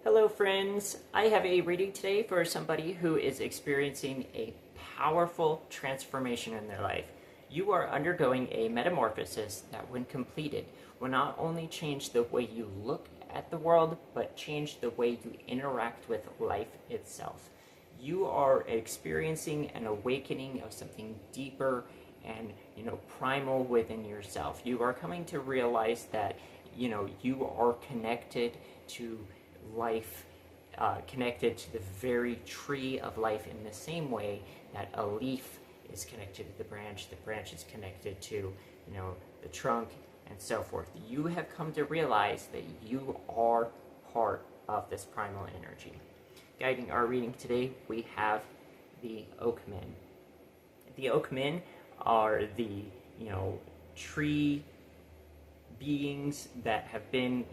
Hello friends, I have a reading today for somebody who is experiencing a powerful transformation in their life. You are undergoing a metamorphosis that when completed will not only change the way you look at the world, but change the way you interact with life itself. You are experiencing an awakening of something deeper and primal within yourself. You are coming to realize that you are connected to life, connected to the very tree of life in the same way that a leaf is connected to the branch is connected to the trunk, and so forth. You have come to realize that you are part of this primal energy. Guiding our reading today, we have the Oakmen. The Oakmen are the tree beings that have been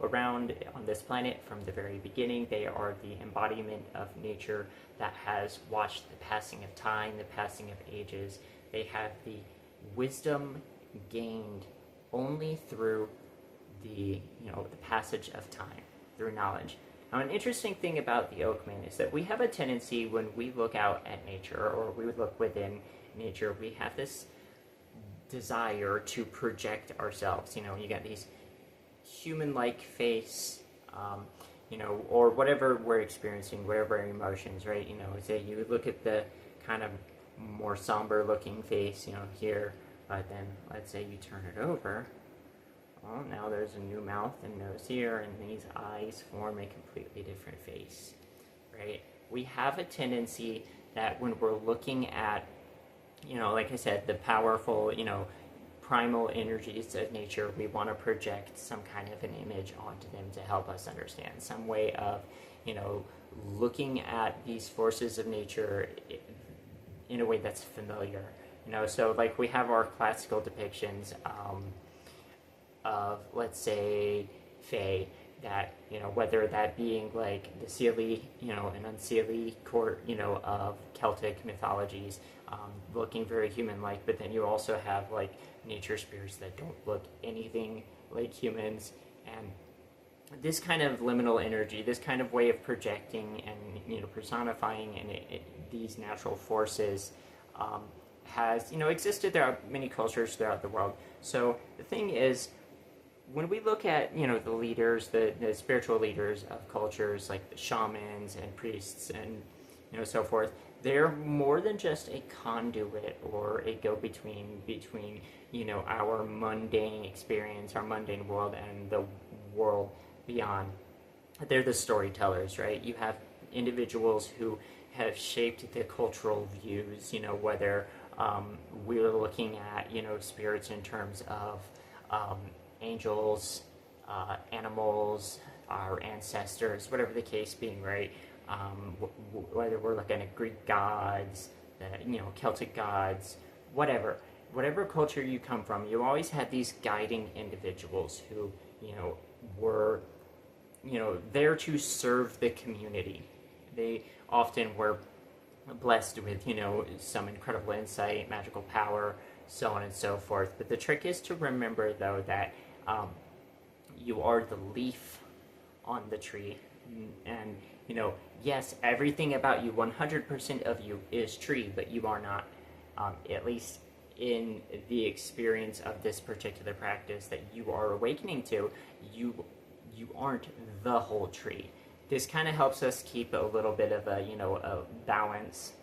around on this planet from the very beginning. They are the embodiment of nature that has watched the passing of time, the passing of ages. They have the wisdom gained only through the passage of time, through knowledge. Now, an interesting thing about the Oakmen is that we have a tendency when we look out at nature, or we look within nature, we have this desire to project ourselves. You got these human-like face, or whatever we're experiencing, whatever our emotions, right? Say you look at the kind of more somber-looking face, here, but then let's say you turn it over. Well, now there's a new mouth and nose here, and these eyes form a completely different face, right? We have a tendency that when we're looking at like I said, the powerful, primal energies of nature, we want to project some kind of an image onto them to help us understand some way of, looking at these forces of nature in a way that's familiar. So like we have our classical depictions of, let's say, Fae, that, whether that being like the Seelie, an unseelie court, of Celtic mythologies, looking very human-like, but then you also have like nature spirits that don't look anything like humans, and this kind of liminal energy, this kind of way of projecting and personifying these natural forces has existed throughout many cultures throughout the world. So the thing is, when we look at the leaders, the spiritual leaders of cultures like the shamans and priests and so forth, they're more than just a conduit or a go-between between our mundane experience, our mundane world, and the world beyond. They're the storytellers, right? You have individuals who have shaped the cultural views, whether we're looking at spirits in terms of angels, animals, our ancestors, whatever the case being, right? Whether we're looking at Greek gods, Celtic gods, whatever culture you come from, you always had these guiding individuals who, were, there to serve the community. They often were blessed with, some incredible insight, magical power, so on and so forth. But the trick is to remember, though, that you are the leaf on the tree, and yes, everything about you, 100% of you is tree, but you are not, at least in the experience of this particular practice that you are awakening to, you aren't the whole tree. This kind of helps us keep a little bit of a balance.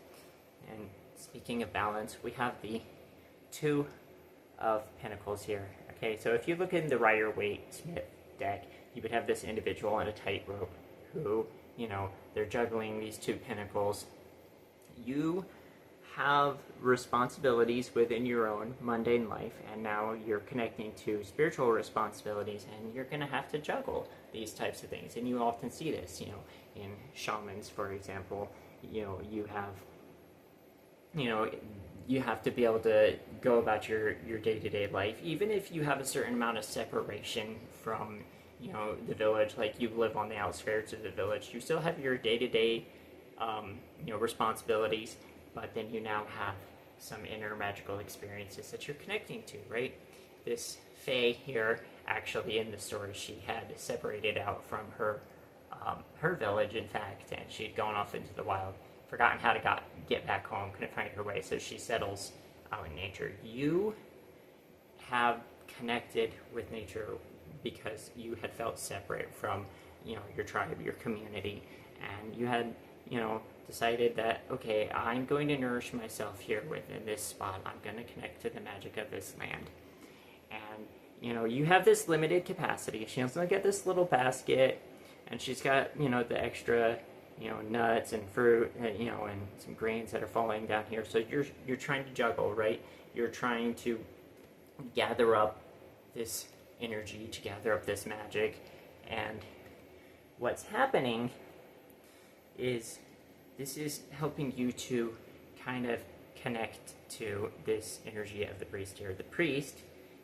And speaking of balance, we have the Two of Pentacles here. Okay, so if you look in the Rider-Waite-Smith deck, you would have this individual on a tightrope who, they're juggling these two pentacles. You have responsibilities within your own mundane life, and now you're connecting to spiritual responsibilities, and you're going to have to juggle these types of things. And you often see this, in shamans, for example. You have to be able to go about your day-to-day life, even if you have a certain amount of separation from the village, like you live on the outskirts of the village. You still have your day-to-day responsibilities, but then you now have some inner magical experiences that you're connecting to, right? This Fae here, actually in the story, she had separated out from her her village, in fact, and she'd gone off into the wild, forgotten how to get back home, couldn't find her way, so she settles out in nature. You have connected with nature because you had felt separate from, your tribe, your community, and you had, decided that, okay, I'm going to nourish myself here within this spot. I'm going to connect to the magic of this land. And, you have this limited capacity. She only got this little basket, and she's got, the extra, nuts and fruit, and some grains that are falling down here. So you're trying to juggle, right? You're trying to gather up this energy, to gather up this magic, and what's happening is this is helping you to kind of connect to this energy of the priest here. The priest,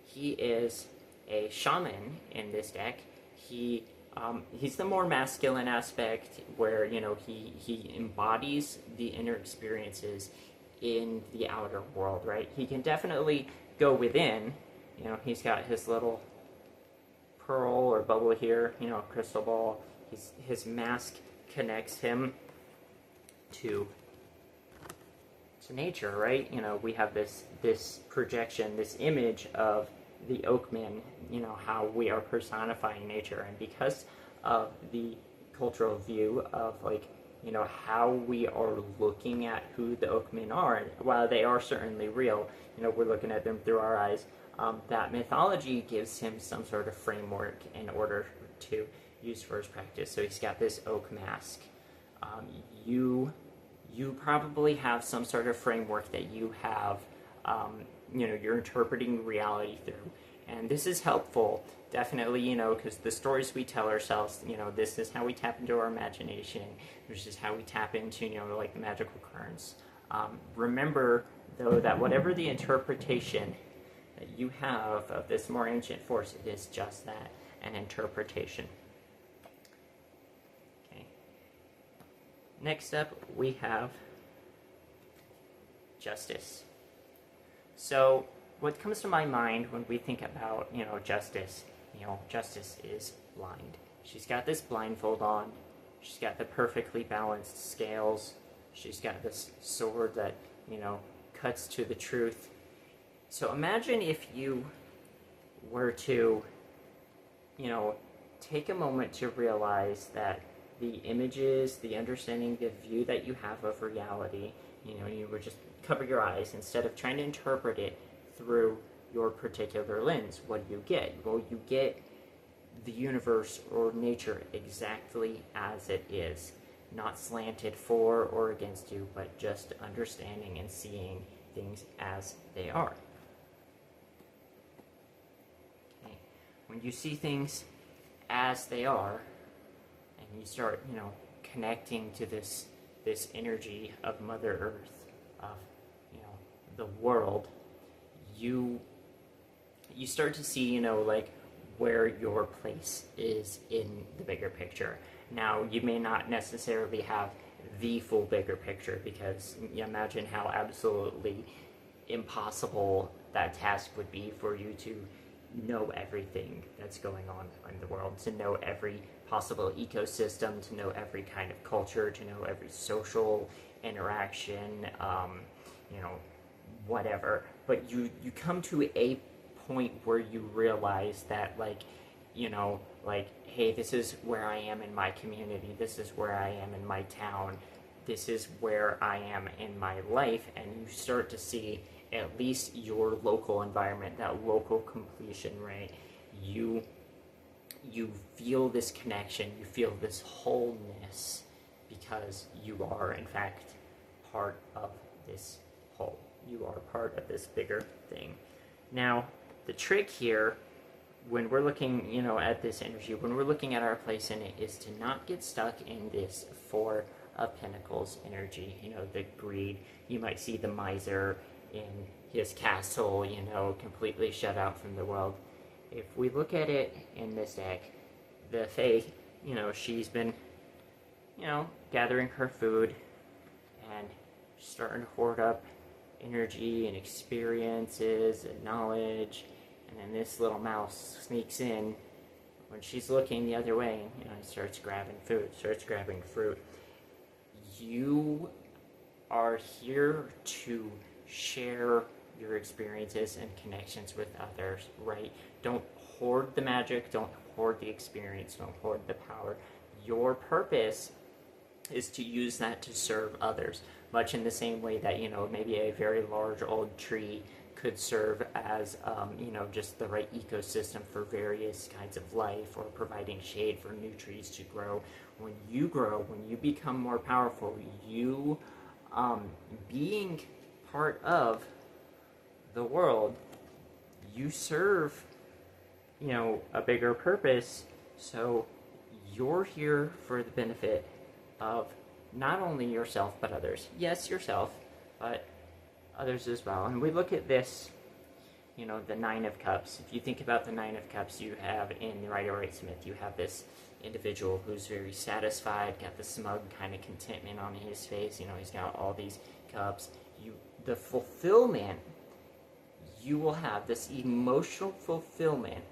he is a shaman in this deck. He's the more masculine aspect, where he embodies the inner experiences in the outer world, right? He can definitely go within. He's got his little pearl or bubble here, crystal ball. His mask connects him to nature, right? We have this projection, this image of the oakman, how we are personifying nature, and because of the cultural view of how we are looking at who the oakmen are, and while they are certainly real, we're looking at them through our eyes. That mythology gives him some sort of framework in order to use for his practice. So he's got this oak mask. You probably have some sort of framework that you have, you're interpreting reality through. And this is helpful, definitely, because the stories we tell ourselves, this is how we tap into our imagination. This is how we tap into, the magical currents. Remember, though, that whatever the interpretation that you have of this more ancient force, it is just that, an interpretation. Okay. Next up, we have justice. So, what comes to my mind when we think about, justice, justice is blind. She's got this blindfold on. She's got the perfectly balanced scales. She's got this sword that, cuts to the truth. So imagine if you were to, take a moment to realize that the images, the understanding, the view that you have of reality, you would just cover your eyes instead of trying to interpret it through your particular lens. What do you get? Well, you get the universe or nature exactly as it is, not slanted for or against you, but just understanding and seeing things as they are. Okay. When you see things as they are, and you start, connecting to this energy of Mother Earth, of, the world, you start to see, where your place is in the bigger picture. Now, you may not necessarily have the full bigger picture, because imagine how absolutely impossible that task would be for you to know everything that's going on in the world, to know every possible ecosystem, to know every kind of culture, to know every social interaction, whatever. But you come to a point where you realize that, hey, this is where I am in my community, this is where I am in my town, this is where I am in my life, and you start to see at least your local environment, that local completion, right? You feel this connection, you feel this wholeness, because you are, in fact, part of this whole. You are part of this bigger thing. Now, the trick here, when we're looking, at this energy, when we're looking at our place in it, is to not get stuck in this Four of Pentacles energy, the greed. You might see the miser in his castle, completely shut out from the world. If we look at it in this deck, the Fae, she's been, gathering her food and starting to hoard up energy and experiences and knowledge, and then this little mouse sneaks in when she's looking the other way, starts grabbing food, starts grabbing fruit. You are here to share your experiences and connections with others, right? Don't hoard the magic, don't hoard the experience, don't hoard the power. Your purpose is to use that to serve others, much in the same way that, maybe a very large old tree could serve as, just the right ecosystem for various kinds of life, or providing shade for new trees to grow. When you become more powerful, you being part of the world, you serve, a bigger purpose. So you're here for the benefit of not only yourself but others. Yes, yourself, but others as well. And we look at this, the Nine of Cups. If you think about the Nine of Cups, you have in the Rider-Waite-Smith, you have this individual who's very satisfied, got the smug kind of contentment on his face. He's got all these cups. The fulfillment, you will have this emotional fulfillment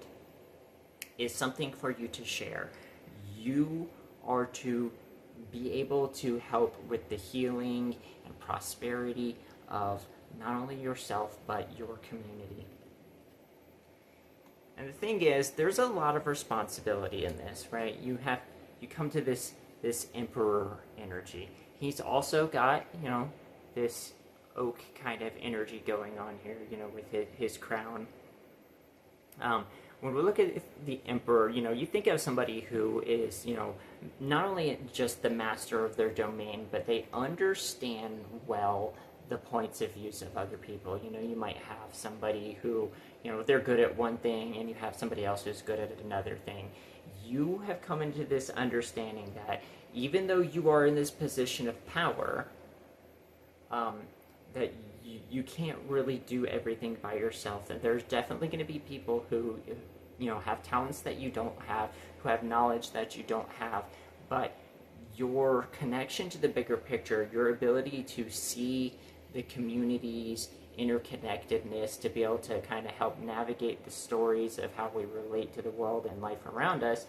is something for you to share. You are to be able to help with the healing and prosperity of not only yourself, but your community. And the thing is, there's a lot of responsibility in this, right? You come to this emperor energy. He's also got, this oak kind of energy going on here, with his crown. When we look at the emperor, you think of somebody who is, not only just the master of their domain, but they understand well the points of views of other people. You might have somebody who, they're good at one thing, and you have somebody else who's good at another thing. You have come into this understanding that even though you are in this position of power, that you can't really do everything by yourself. And there's definitely going to be people who, have talents that you don't have, who have knowledge that you don't have, but your connection to the bigger picture, your ability to see the community's interconnectedness, to be able to kind of help navigate the stories of how we relate to the world and life around us,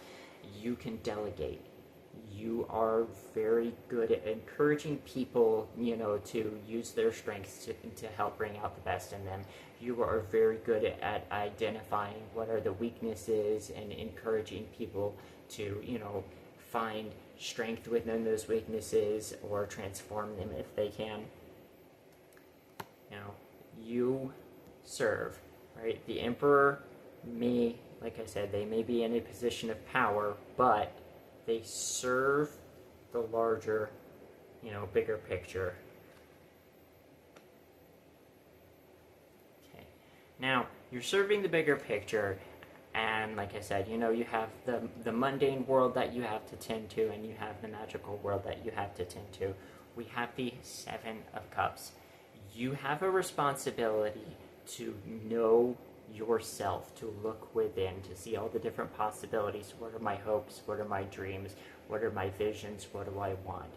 you can delegate. You are very good at encouraging people, to use their strengths to help bring out the best in them. You are very good at identifying what are the weaknesses and encouraging people to, find strength within those weaknesses or transform them if they can. You serve, right? The emperor may, like I said, they may be in a position of power, but they serve the larger, bigger picture. Okay. Now, you're serving the bigger picture, and like I said, you have the mundane world that you have to tend to, and you have the magical world that you have to tend to. We have the Seven of Cups. You have a responsibility to know yourself, to look within, to see all the different possibilities. What are my hopes? What are my dreams? What are my visions? What do I want?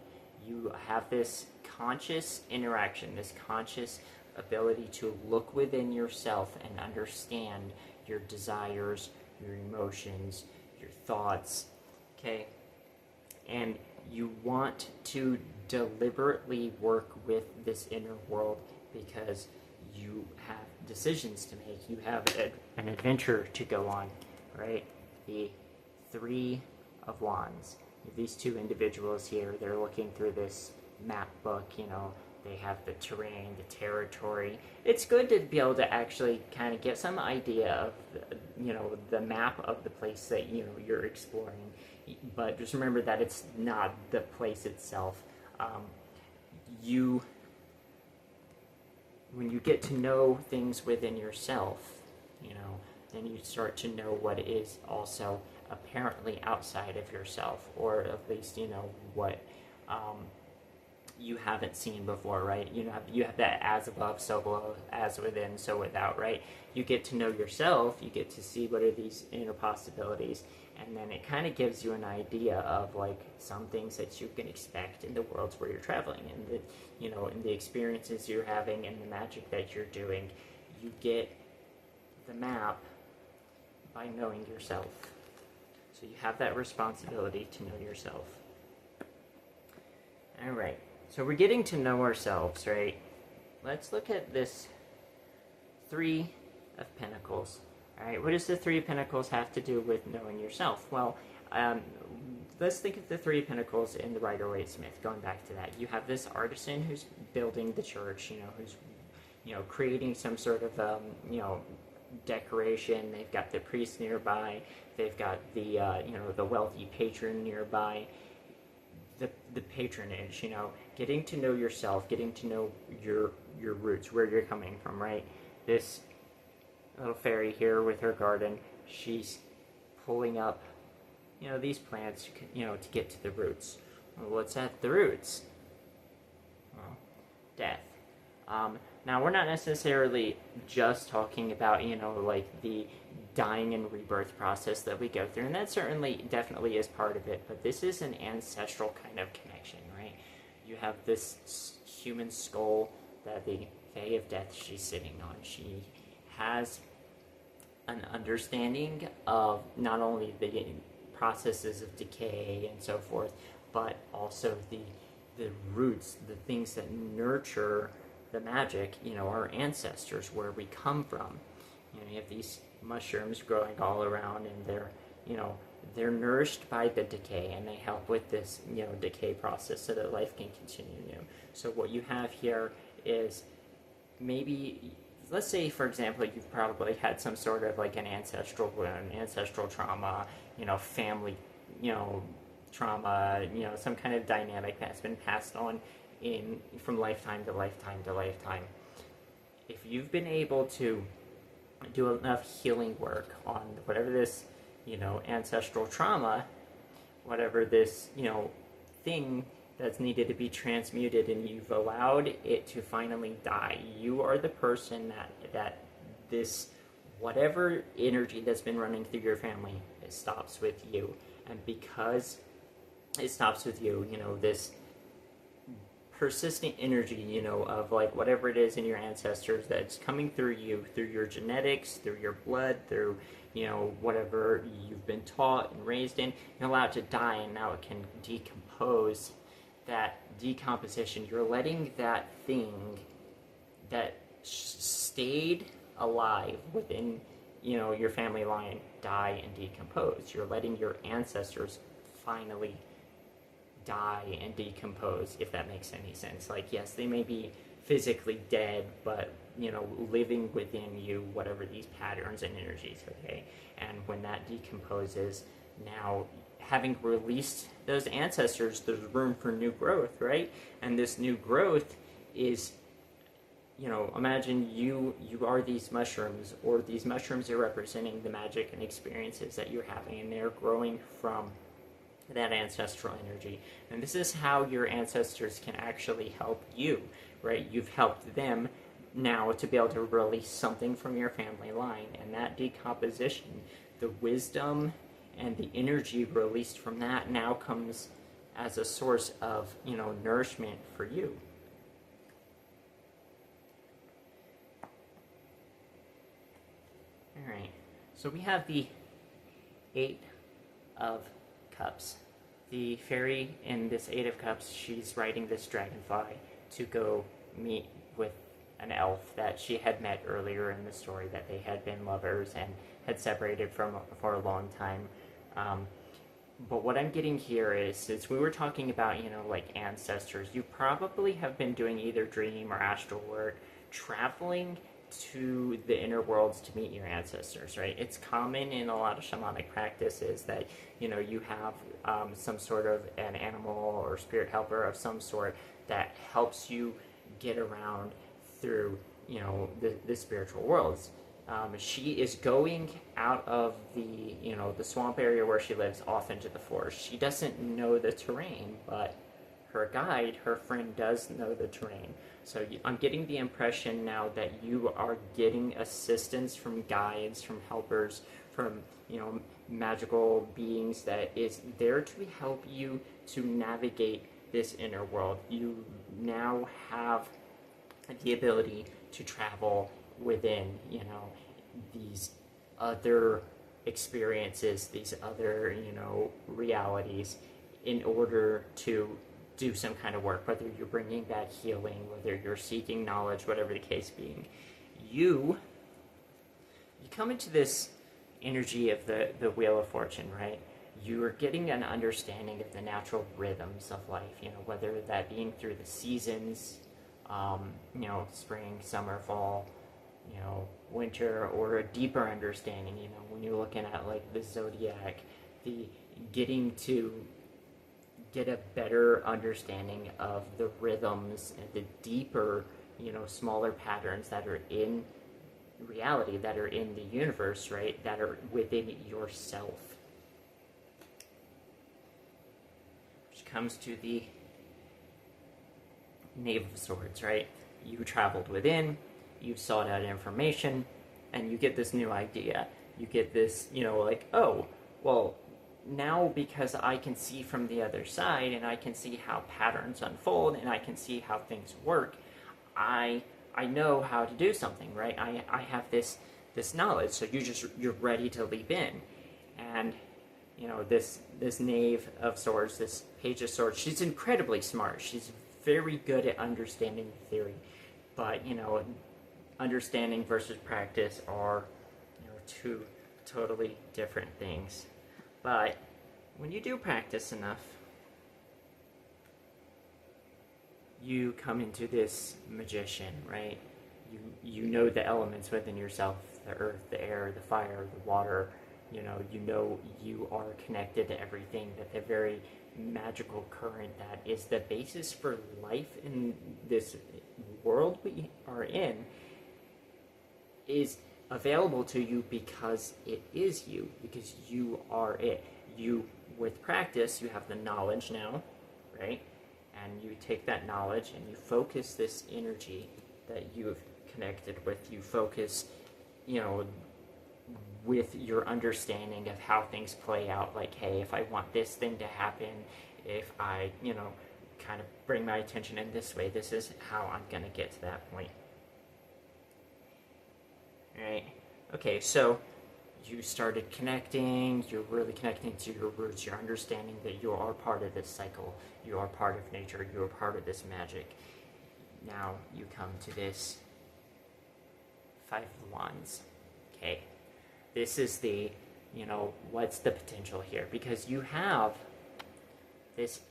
You have this conscious interaction, this conscious ability to look within yourself and understand your desires, your emotions, your thoughts, okay? And you want to deliberately work with this inner world because you have decisions to make. You have an adventure to go on, right? The Three of Wands. These two individuals here, they're looking through this map book, they have the terrain, the territory. It's good to be able to actually kind of get some idea of, the map of the place that, you're exploring. But just remember that it's not the place itself. When you get to know things within yourself, then you start to know what is also apparently outside of yourself, or at least, what you haven't seen before, right? You have that as above, so below, as within, so without, right? You get to know yourself, you get to see what are these inner possibilities, and then it kind of gives you an idea of like some things that you can expect in the worlds where you're traveling, and the, in the experiences you're having and the magic that you're doing. You get the map by knowing yourself. So you have that responsibility to know yourself. All right. So we're getting to know ourselves, right? Let's look at this Three of Pentacles. All right. What does the Three of Pentacles have to do with knowing yourself? Well, let's think of the Three of Pentacles in the Rider-Waite-Smith. Going back to that, you have this artisan who's building the church. Who's creating some sort of decoration. They've got the priest nearby. They've got the the wealthy patron nearby. The patronage, getting to know yourself, getting to know your roots, where you're coming from, right? This little fairy here with her garden, she's pulling up, these plants, to get to the roots. Well, what's at the roots? Well, death. Now, we're not necessarily just talking about, like the dying and rebirth process that we go through, and that definitely is part of it, but this is an ancestral kind of connection, right? You have this human skull that the Fae of Death she's sitting on. She has an understanding of not only the processes of decay and so forth, but also the roots, the things that nurture the magic, our ancestors, where we come from. You have these mushrooms growing all around, and they're nourished by the decay, and they help with this, decay process so that life can continue. So what you have here is maybe, let's say, for example, you've probably had some sort of like an ancestral wound, ancestral trauma, family, trauma, some kind of dynamic that's been passed on from lifetime to lifetime to lifetime. If you've been able to do enough healing work on whatever this, ancestral trauma, whatever this, thing that's needed to be transmuted, and you've allowed it to finally die, you are the person that this, whatever energy that's been running through your family, it stops with you. And because it stops with you, this persistent energy, of like whatever it is in your ancestors that's coming through you, through your genetics, through your blood, through, whatever you've been taught and raised in, you're allowed to die, and now it can decompose. That decomposition, you're letting that thing that stayed alive within, your family line die and decompose. You're letting your ancestors finally die and decompose, if that makes any sense. Like, yes, they may be physically dead, but living within you, whatever these patterns and energies, okay? And when that decomposes, now having released those ancestors, there's room for new growth, right? And this new growth is, imagine you are these mushrooms, or these mushrooms are representing the magic and experiences that you're having, and they're growing from that ancestral energy. And this is how your ancestors can actually help you, right? You've helped them now to be able to release something from your family line, and that decomposition, the wisdom and the energy released from that now comes as a source of, nourishment for you. All right, so we have the Eight of Cups. The fairy in this Eight of Cups, she's riding this dragonfly to go meet with an elf that she had met earlier in the story, that they had been lovers and had separated for a long time. But what I'm getting here is, since we were talking about, like ancestors, you probably have been doing either dream or astral work, traveling to the inner worlds to meet your ancestors, right? It's common in a lot of shamanic practices that, you have some sort of an animal or spirit helper of some sort that helps you get around through, the spiritual worlds. She is going out of the, the swamp area where she lives off into the forest. She doesn't know the terrain, but her guide, her friend, does know the terrain. So I'm getting the impression now that you are getting assistance from guides, from helpers, from, magical beings that is there to help you to navigate this inner world. You now have the ability to travel within, these other experiences, these other, realities in order to do some kind of work, whether you're bringing back healing, whether you're seeking knowledge, whatever the case being. You come into this energy of the Wheel of Fortune, right? You are getting an understanding of the natural rhythms of life, whether that being through the seasons, spring, summer, fall, winter, or a deeper understanding, when you're looking at like the zodiac, the getting to get a better understanding of the rhythms and the deeper, smaller patterns that are in reality, that are in the universe, right, that are within yourself. Which comes to the Knave of Swords, right? You traveled within, you sought out information, and you get this new idea. You get this, oh, well, now because I can see from the other side and I can see how patterns unfold and I can see how things work, I know how to do something, right? I have this knowledge, so you're ready to leap in. And this Knave of Swords, this Page of Swords, she's incredibly smart. She's very good at understanding theory, but understanding versus practice are two totally different things. But when you do practice enough, you come into this magician, right? You know the elements within yourself, the earth, the air, the fire, the water. You know you are connected to everything, that the very magical current that is the basis for life in this world we are in is available to you because it is you, because you are it. You, with practice, you have the knowledge now, right? And you take that knowledge and you focus this energy that you've connected with. You focus, with your understanding of how things play out. Like, hey, if I want this thing to happen, if I, kind of bring my attention in this way, this is how I'm going to get to that point. Right? Okay, so you started connecting, you're really connecting to your roots, you're understanding that you are part of this cycle, you are part of nature, you are part of this magic. Now you come to this Five of Wands. Okay, this is the, what's the potential here? Because you have this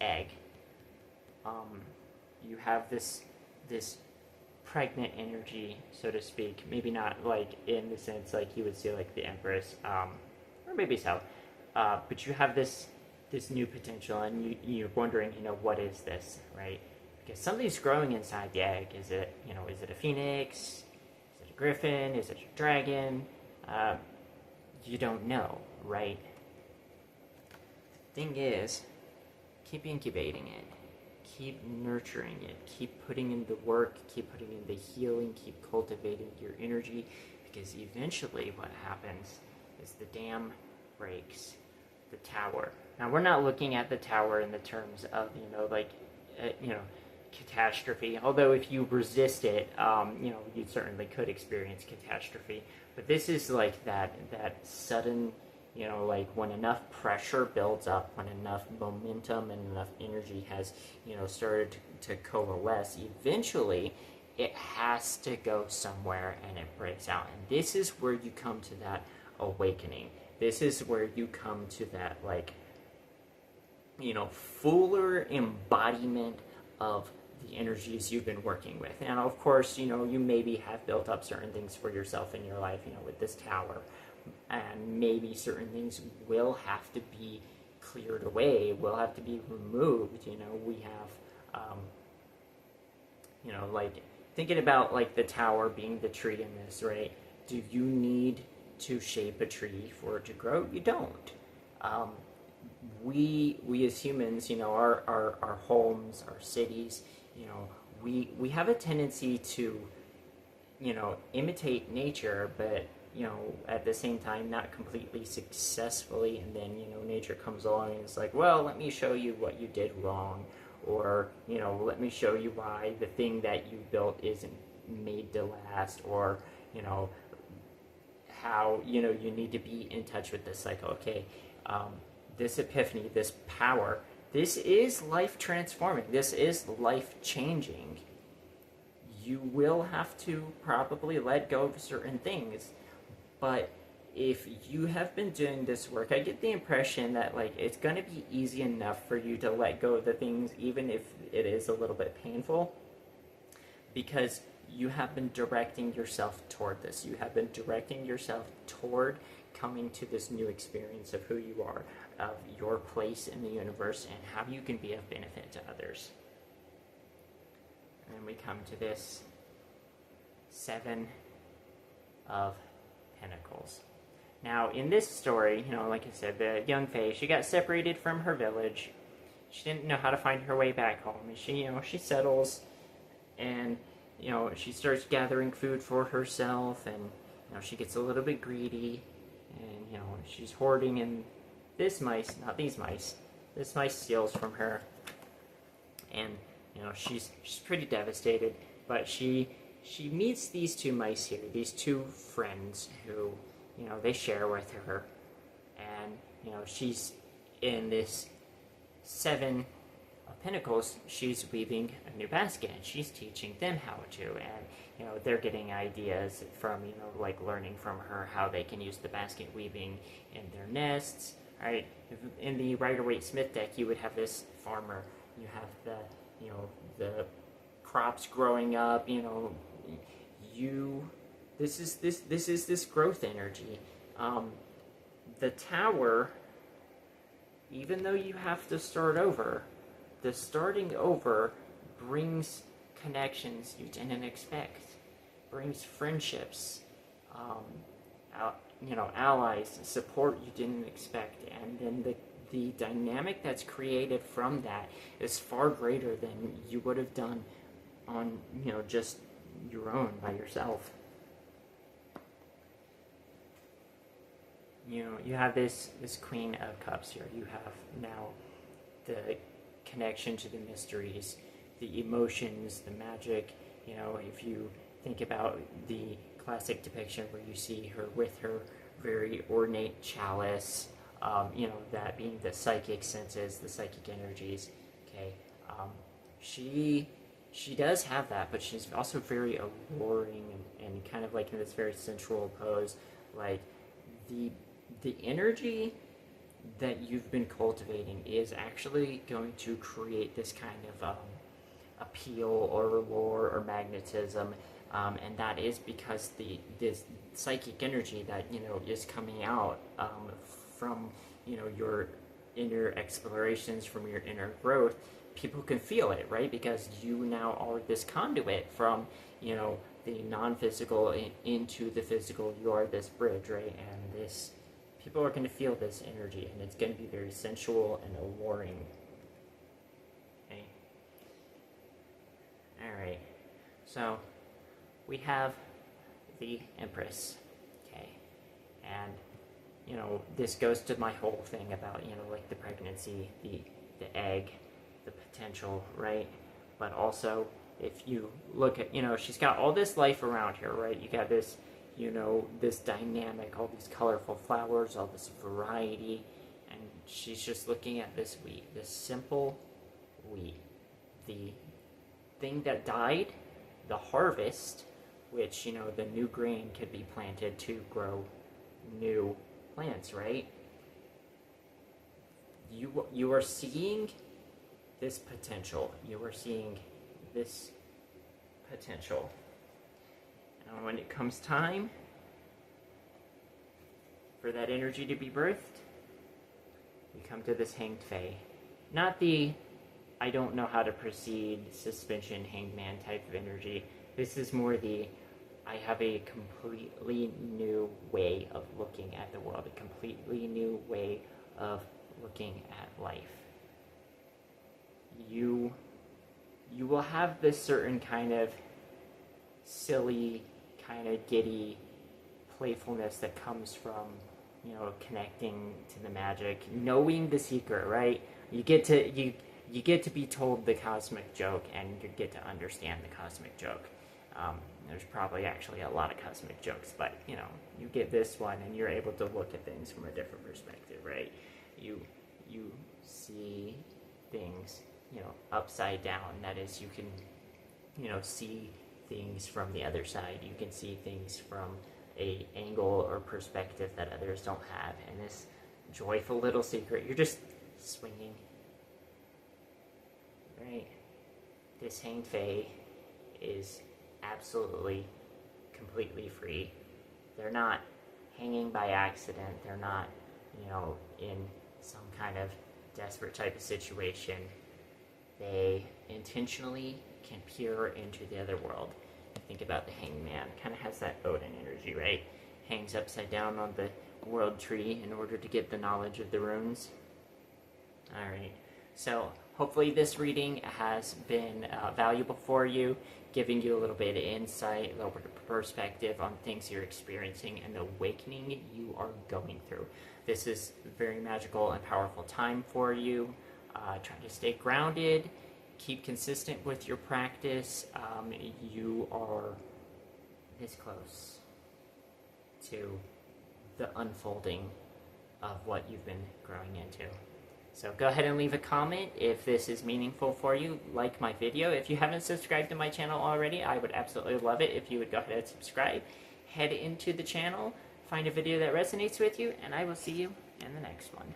egg, you have this pregnant energy, so to speak. Maybe not like in the sense like you would see like the Empress, or maybe so. But you have this new potential, and you're wondering, what is this, right? Because something's growing inside the egg. Is it a phoenix? Is it a griffin? Is it a dragon? You don't know, right? Thing is, keep incubating it. Keep nurturing it, keep putting in the work, keep putting in the healing, keep cultivating your energy, because eventually what happens is the dam breaks, the tower. Now, we're not looking at the tower in the terms of, catastrophe, although if you resist it, you certainly could experience catastrophe. But this is like that sudden, when enough pressure builds up, when enough momentum and enough energy has, started to coalesce, eventually it has to go somewhere and it breaks out. And this is where you come to that awakening. This is where you come to that, fuller embodiment of the energies you've been working with. And of course, you maybe have built up certain things for yourself in your life, with this tower. And maybe certain things will have to be cleared away, will have to be removed. We have, thinking about the tower being the tree in this, right? Do you need to shape a tree for it to grow? You don't. We as humans, our homes, our cities, we have a tendency to, imitate nature, but at the same time, not completely successfully, and then, nature comes along and it's like, well, let me show you what you did wrong, or, let me show you why the thing that you built isn't made to last, or, how, you know, you need to be in touch with this cycle. Okay, this epiphany, this power, this is life transforming, this is life changing. You will have to probably let go of certain things, but if you have been doing this work, I get the impression that like it's going to be easy enough for you to let go of the things, even if it is a little bit painful, because you have been directing yourself toward this. You have been directing yourself toward coming to this new experience of who you are, of your place in the universe, and how you can be of benefit to others. And then we come to this 7 of Pentacles. Now, in this story, you know, like I said, the young Fae, she got separated from her village. She didn't know how to find her way back home. And she, you know, she settles, and, you know, she starts gathering food for herself, and, you know, she gets a little bit greedy, and, you know, she's hoarding, and this mice, not these mice, this mice steals from her, and, you know, she's pretty devastated, but she meets these 2 mice here, these 2 friends who, you know, they share with her, and, you know, she's in this 7 of Pentacles, she's weaving a new basket, and she's teaching them how to, and, you know, they're getting ideas from, you know, like learning from her how they can use the basket weaving in their nests, right? In the Rider-Waite-Smith deck, you would have this farmer, you have the, you know, the crops growing up, you know, this is this growth energy. The Tower, even though you have to start over, the starting over brings connections you didn't expect, brings friendships, you know, allies, support you didn't expect, and then the dynamic that's created from that is far greater than you would have done on, you know, just your own by yourself. You know, you have this Queen of Cups here. You have now the connection to the mysteries, the emotions, the magic. You know, if you think about the classic depiction where you see her with her very ornate chalice, you know, that being the psychic senses, the psychic energies, okay, she does have that, but she's also very alluring and kind of like in this very sensual pose, like the energy that you've been cultivating is actually going to create this kind of appeal or allure or magnetism, and that is because this psychic energy that, you know, is coming out from, you know, your inner explorations, from your inner growth. People can feel it, right? Because you now are this conduit from, you know, the non-physical into the physical. You are this bridge, right? And this, people are going to feel this energy, and it's going to be very sensual and alluring. Okay. All right. So we have the Empress. Okay. And, you know, this goes to my whole thing about, you know, like the pregnancy, the egg, the potential, right? But also, if you look at, you know, she's got all this life around her, right? You got this, you know, this dynamic, all these colorful flowers, all this variety, and she's just looking at this wheat, this simple wheat. The thing that died, the harvest, which, you know, the new grain could be planted to grow new plants, right? You are seeing this potential. You are seeing this potential. And when it comes time for that energy to be birthed, we come to this Hanged Fae. Not the I don't know how to proceed, suspension, hanged man type of energy. This is more the I have a completely new way of looking at the world, a completely new way of looking at life. You will have this certain kind of silly, kind of giddy playfulness that comes from, you know, connecting to the magic, knowing the secret, right? You get to be told the cosmic joke, and you get to understand the cosmic joke. There's probably actually a lot of cosmic jokes, but you know, you get this one and you're able to look at things from a different perspective, right? You see things, you know, upside down. That is, you can, you know, see things from the other side. You can see things from a angle or perspective that others don't have. And this joyful little secret, you're just swinging, right? This hanged fae is absolutely completely free. They're not hanging by accident. They're not, you know, in some kind of desperate type of situation. They intentionally can peer into the other world. Think about the hanged man. Kind of has that Odin energy, right? Hangs upside down on the world tree in order to get the knowledge of the runes. Alright, so hopefully this reading has been valuable for you, giving you a little bit of insight, a little bit of perspective on things you're experiencing and the awakening you are going through. This is a very magical and powerful time for you. Try to stay grounded, keep consistent with your practice. You are this close to the unfolding of what you've been growing into. So go ahead and leave a comment if this is meaningful for you. Like my video. If you haven't subscribed to my channel already, I would absolutely love it if you would go ahead and subscribe. Head into the channel, find a video that resonates with you, and I will see you in the next one.